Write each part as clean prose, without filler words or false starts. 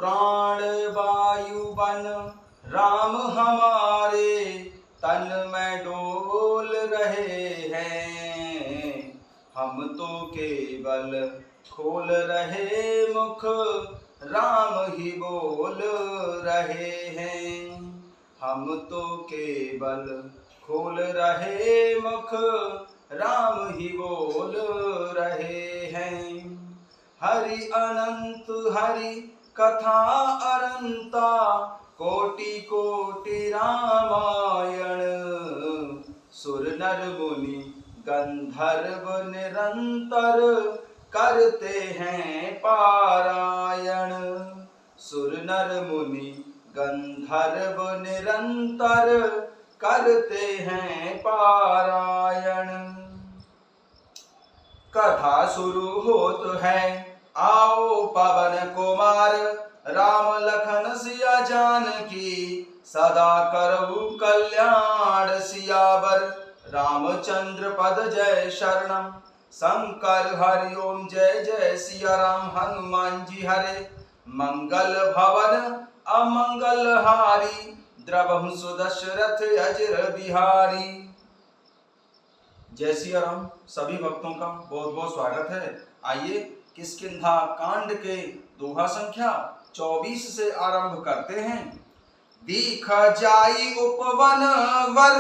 प्राण वायु वन राम हमारे तन में डोल रहे हैं। हम तो केवल खोल रहे मुख राम ही बोल रहे हैं। हम तो केवल खोल रहे मुख राम ही बोल रहे हैं। हरि अनंत हरि कथा अनंता कोटि कोटि रामायण। सुर नर मुनि गंधर्व निरंतर करते हैं पारायण। सुर नर मुनि गंधर्व निरंतर करते हैं पारायण। कथा शुरू होत है आओ पवन कुमार, राम लखन सिया जानकी सदा करऊ कल्याण। सियावर रामचंद्र पद जय शरणम, शंकर हरि ओम जय जय सिया राम। हनुमान जी हरे मंगल भवन अमंगल हारी, द्रवहु सुदशरथ अजर बिहारी। जय सिया राम। सभी भक्तों का बहुत बहुत स्वागत है। आइए किष्किंधा कांड के दोहा संख्या 24 से आरंभ करते हैं। दीख जाई उपवन वर,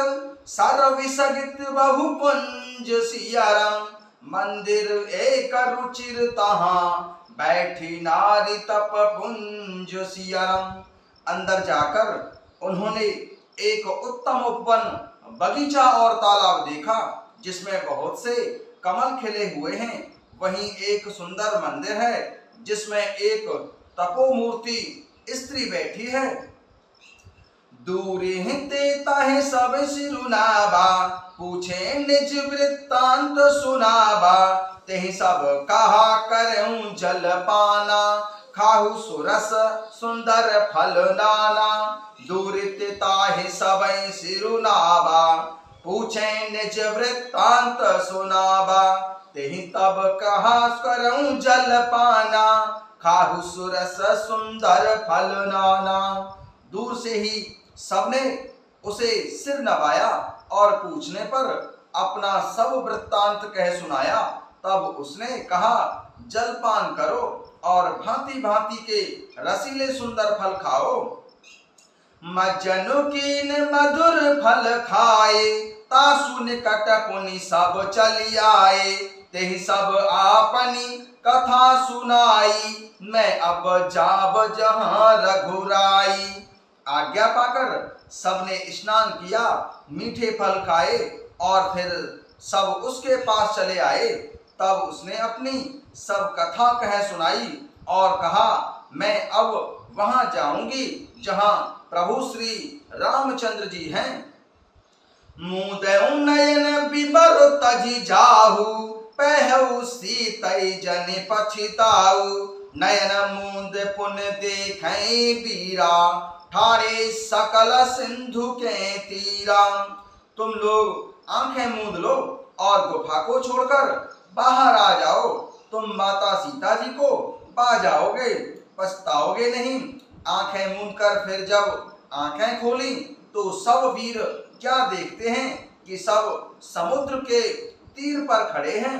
सर विसगित बहु पुंज। सिया राम मंदिर एक रुचिर तहां, बैठी नारी तप पुंज। सिया राम अंदर जाकर उन्होंने एक उत्तम उपवन बगीचा और तालाब देखा जिसमें बहुत से कमल खिले हुए हैं। वहीं एक सुंदर मंदिर है जिसमें एक तपोमूर्ति स्त्री बैठी है। दूरी देता है सब सिरुनाबा, पूछे निज वृत्तांत सुनाबा। तेहि सब कहा करऊं जल पाना, खाहु सुरस सुंदर फल नाना। दूरित ताहि सबई सिरुनाबा, पूछे निज वृत्तांत सुनाबा। तेहि तब कहा करऊं जल पाना, खाहु सुरस सुंदर फल नाना। दूर से ही सबने उसे सिर नवाया और पूछने पर अपना सब वृत्तांत कह सुनाया। तब उसने कहा जलपान करो और भांति भांति के रसीले सुंदर फल खाओ। मज्जनु कीन मधुर फल खाए, तासु निकट पुनि सब चली आए। तेहि सब आपनी कथा सुनाई, मैं अब जाब जहां रघुराई। आज्ञा पाकर सबने स्नान किया, मीठे फल खाए और फिर सब उसके पास चले आए। तब उसने अपनी सब कथा कह सुनाई और कहा मैं अब वहां जाऊंगी जहां प्रभु श्री रामचंद्र जी हैं। मुदउ नयन बिबर तजी जाहु, पहु सीतई जन पछिताऊ। नयन मूंद पुन देखै बीरा, ठारे सकल सिंधु के तीरा। तुम लोग आंखें मूंद लो और गुफा को छोड़कर बाहर आ जाओ। तुम माता सीता जी को पा जाओगे, पछताओगे नहीं। आंखें मूंदकर फिर जब आंखें खोली तो सब वीर क्या देखते हैं कि सब समुद्र के तीर पर खड़े हैं।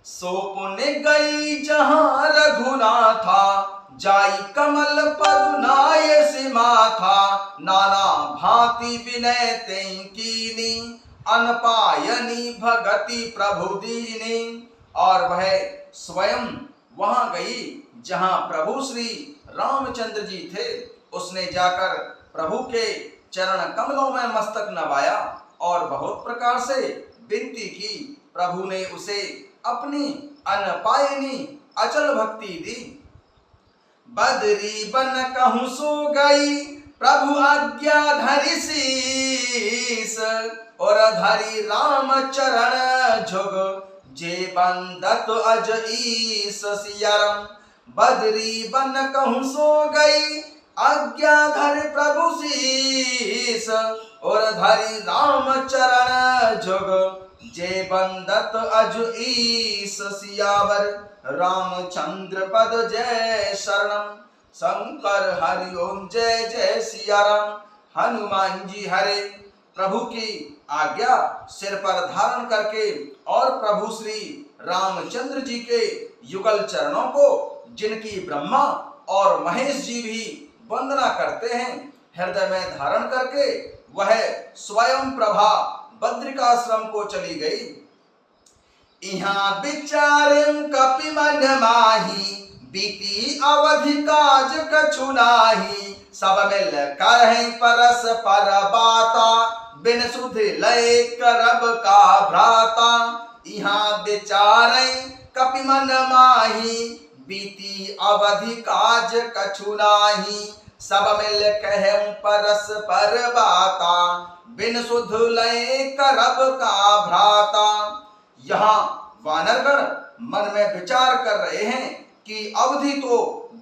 सो पुण्य गई जहां रघुनाथा, जाई कमल पदुनाय से माथा। नाना भांति विनय तें कीनी, अनपायनी भगति प्रभु दीनी। और वह स्वयं वहां गई जहां प्रभु श्री रामचंद्र जी थे। उसने जाकर प्रभु के चरण कमलों में मस्तक नवाया और बहुत प्रकार से विनती की। प्रभु ने उसे अपनी अनपायनी अचल भक्ति दी। बदरी बन कहूं सो गई, प्रभु आज्ञा धरि शीस। और धरि राम चरण झुग, जे बंदत अज ईस। सिया राम बदरी बन कहूं सो गई, आज्ञा धरि प्रभु शीस। और धरि राम चरण झुग, जय बंदत अज ईस सियावर, रामचंद्र पद जय शरणम। शंकर हरि ओम जय जय सिया राम, हनुमान जी हरे। प्रभु की आज्ञा सिर पर धारण करके और प्रभु श्री रामचंद्र जी के युगल चरणों को जिनकी ब्रह्मा और महेश जी भी वंदना करते हैं, हृदय में धारण करके वह स्वयं प्रभा बद्रिकाश्रम को चली गई। इहाँ विचारम कपि मन माही, बीती अवधि काज कछु नाही। सब मिल करहिं परस पर बाता, बिन सुध लय करब का भ्राता। इहाँ विचारहिं कपि मन माही, बीती अवधि काज कछु नाही। सब मिल कहूं परस पर बाता, बिन सुध लय करब का भ्राता। यहाँ वानरगण मन में विचार कर रहे हैं कि अवधि तो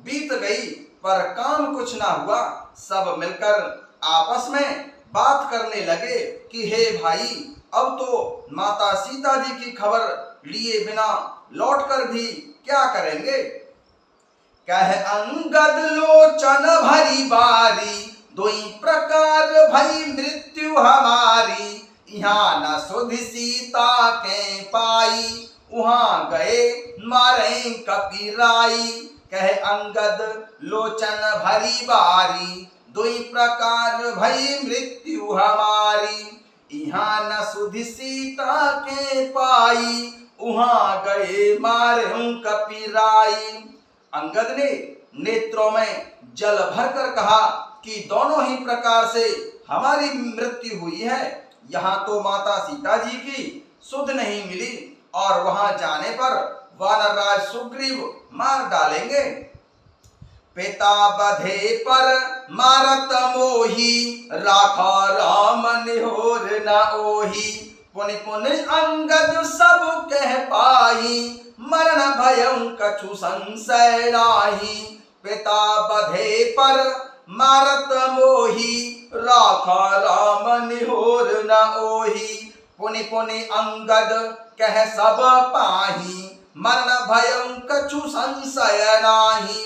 बीत गई पर काम कुछ ना हुआ। सब मिलकर आपस में बात करने लगे कि हे भाई, अब तो माता सीता जी की खबर लिए बिना लौटकर भी क्या करेंगे। कह अंगद लोचन भरी बारी, दोई प्रकार भई मृत्यु हमारी। यहाँ न सुध सीता के पाई, वहां गए मारे कपिराई। कह अंगद लोचन भरी बारी, दुई प्रकार भई मृत्यु हमारी। यहाँ न सुध सीता के पाई, वहां गए मारे कपिराई। अंगद ने नेत्रों में जल भरकर कहा कि दोनों ही प्रकार से हमारी मृत्यु हुई है। यहाँ तो माता सीता जी की सुध नहीं मिली और वहां जाने पर वानरराज सुग्रीव मार डालेंगे। पिता बधे पर मारत मोही, राखा राम निहोर न ओही। पुनि पुनि अंगद सब कह पाई, मरण भयं कछु संशय नाही। पिता बधे पर मारत मोही, राखा राम निहोर न ओही। पुनि पुनि अंगद कह सब पाही, मरण भयं कछु संशय नाही।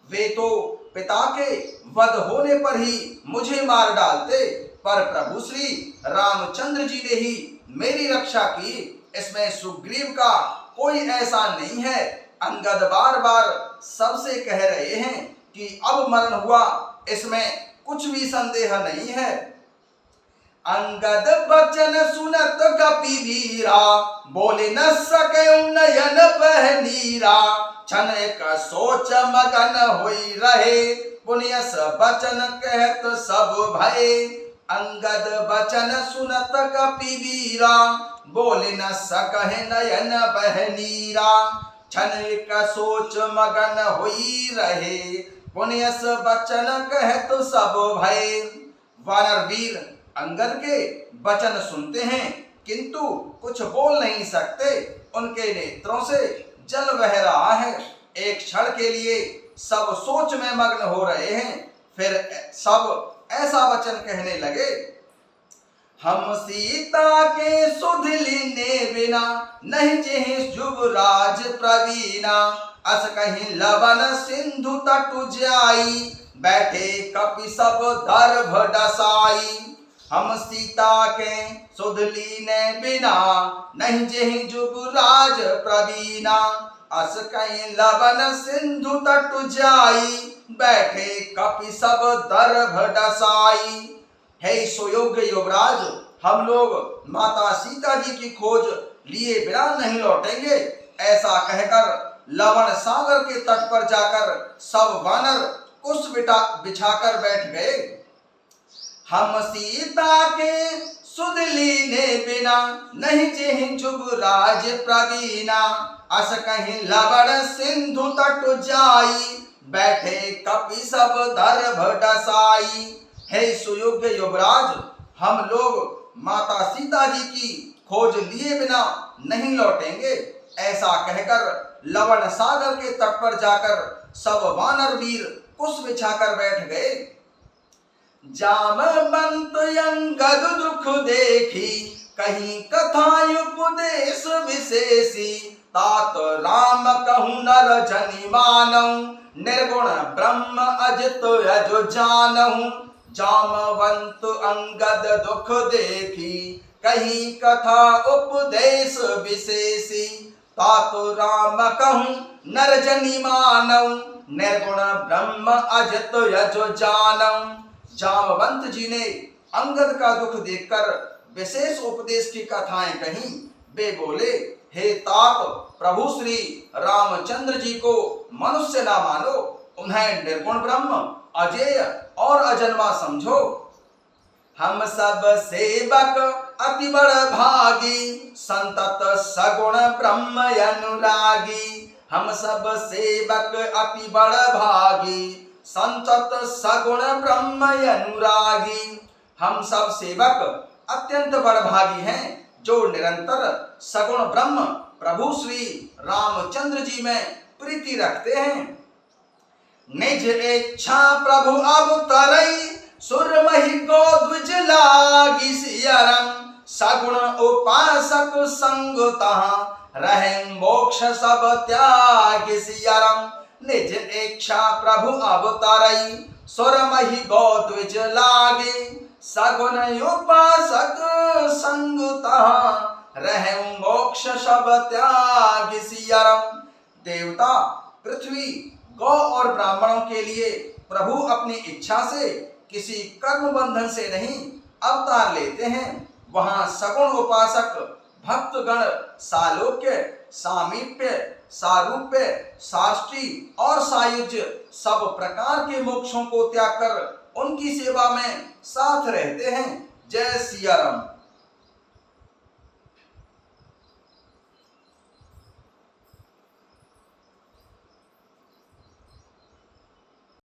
वे तो पिता के वध होने पर ही मुझे मार डालते, पर प्रभु श्री रामचंद्र जी ने ही मेरी रक्षा की, इसमें सुग्रीव का कोई ऐसा नहीं है। अंगद बार बार सबसे कह रहे हैं कि अब मरण हुआ, इसमें कुछ भी संदेह नहीं है। अंगद बचन सुनत कपि वीरा, बोले न सके नयन बह नीरा। क्षण का सोच मगन होई रहे, पुण्यस बचन कहत सब भय। अंगद बचन सुनत कपि वीरा, बोले न सकहे नयन बह नीरा। क्षण का सोच मगन होई रहे, पुण्यस बचन कहत सब भय। वानर वीर अंगद के वचन सुनते हैं किंतु कुछ बोल नहीं सकते। उनके नेत्रों से जल बह रहा है। एक क्षण के लिए सब सोच में मग्न हो रहे हैं। फिर सब ऐसा वचन कहने लगे, हम सीता के सुध लीने बिना, नहीं जेहि युवराज प्रवीणा। अस कहीं लवन सिंधु तटु जाई, बैठे कपि सब दर्भ डसाई। हम सीता के सुध लीने बिना, नहीं जेहि युवराज प्रवीणा। अस कहीं लवन सिंधु तटु जाई, बैठे कपि सब दर्भ डसाई। हे सुयोग्य युवराज, हम लोग माता सीता जी की खोज लिए बिना नहीं लौटेंगे। ऐसा कहकर लवण सागर के तट पर जाकर सब वानर कुश बिछाकर बैठ गए। हम सीता के सुध लीने बिना, नहीं जेहि युवराज प्रवीणा। अस कहीं लवण सिंधु तटु जाई, बैठे कपि सब दर्भ डसाई। हे सुयोग्य युवराज, हम लोग माता सीता जी की खोज लिए बिना नहीं लौटेंगे। ऐसा कहकर लवण सागर के तट पर जाकर सब वानर वीर कुश बिछाकर बैठ गए। जामवंत अंगद दुख देखी, कहीं कथा उपदेश विशेषी, तात राम कहूँ नर जनि मानऊ, निर्गुण ब्रह्म अजित अजो जानहु, जामवंत अंगद दुख देखी, कहीं कथा उपदेश विशेषी, तात राम कहूँ नर जनि मानऊ, निर्गुण ब्रह्म अजित अजो जानहु। जामवंत जी ने अंगद का दुख देखकर विशेष उपदेश की कथाएं कहीं। वे बोले, हे तात, प्रभु श्री रामचंद्र जी को मनुष्य ना मानो, उन्हें निर्गुण ब्रह्म अजेय और अजन्मा समझो। हम सब सेवक अति बड़ भागी, संतत सगुण ब्रह्म अनुरागी। हम सब सेवक अति बड़ भागी, संतत सगुण ब्रह्म अनुरागी। हम सब सेवक अत्यंत बड़भागी हैं, जो निरंतर सगुण ब्रह्म प्रभु श्री रामचंद्र जी में प्रीति रखते हैं। निज इच्छा प्रभु अवतरई, सुरमहि को द्विज लागी सियरम। सगुण उपासक संग तहाँ, रहें मोक्ष सब त्याग सियरम। निज इच्छा प्रभु अवतरई, सुरमहि को द्विज लागी। सगुण उपासक संग तहाँ, रहें मोक्ष सब त्याग सियरम। देवता, पृथ्वी, गौ और ब्राह्मणों के लिए प्रभु अपनी इच्छा से किसी कर्म बंधन से नहीं अवतार लेते हैं। वहां सगुण उपासक भक्तगण सालोक्य, सामीप्य, सारूप्य, साष्टी और सायुज्य सब प्रकार के मोक्षों को त्याग कर उनकी सेवा में साथ रहते हैं। जय सिया राम।